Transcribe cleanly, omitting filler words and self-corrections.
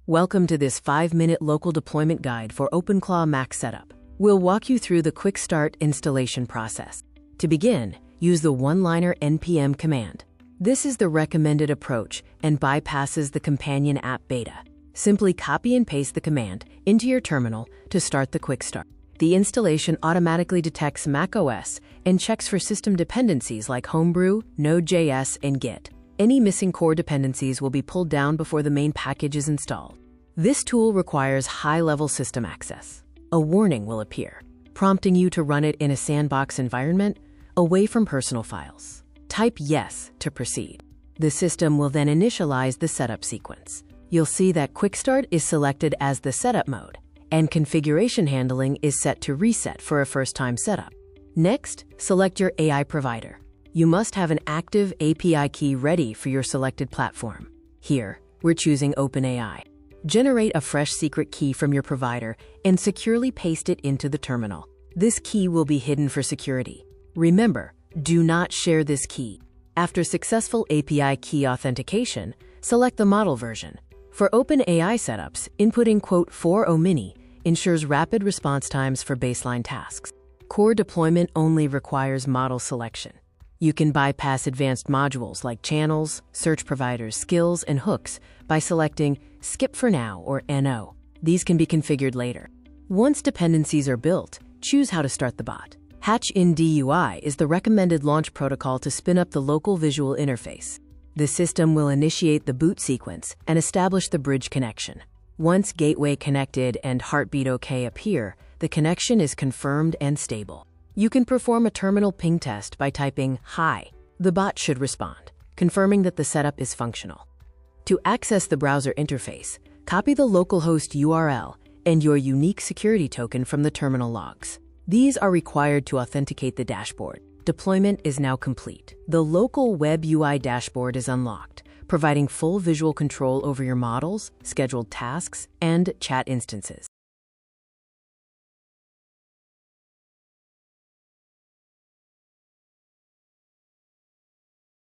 Welcome to this 5-minute local deployment guide for OpenClaw Mac setup. We'll walk you through the quick start installation process. To begin, use the one-liner npm command. This is the recommended approach and bypasses the companion app beta. Simply copy and paste the command into your terminal to start the quick start. The installation automatically detects macOS and checks for system dependencies like Homebrew, NodeJS, and Git. Any missing core dependencies will be pulled down before the main package is installed. This tool requires high-level system access. A warning will appear, prompting you to run it in a sandbox environment away from personal files. Type yes to proceed. The system will then initialize the setup sequence. You'll see that Quick Start is selected as the setup mode, and configuration handling is set to reset for a first-time setup. Next, select your AI provider. You must have an active API key ready for your selected platform. Here, we're choosing OpenAI. Generate a fresh secret key from your provider and securely paste it into the terminal. This key will be hidden for security. Remember, do not share this key. After successful API key authentication, select the model version. For OpenAI setups, inputting "4o mini" ensures rapid response times for baseline tasks. Core deployment only requires model selection. You can bypass advanced modules like channels, search providers, skills, and hooks by selecting Skip for Now or NO. These can be configured later. Once dependencies are built, choose how to start the bot. Hatch-in-DUI is the recommended launch protocol to spin up the local visual interface. The system will initiate the boot sequence and establish the bridge connection. Once gateway connected and heartbeat OK appear, the connection is confirmed and stable. You can perform a terminal ping test by typing "Hi." The bot should respond, confirming that the setup is functional. To access the browser interface, copy the localhost URL and your unique security token from the terminal logs. These are required to authenticate the dashboard. Deployment is now complete. The local web UI dashboard is unlocked, providing full visual control over your models, scheduled tasks, and chat instances.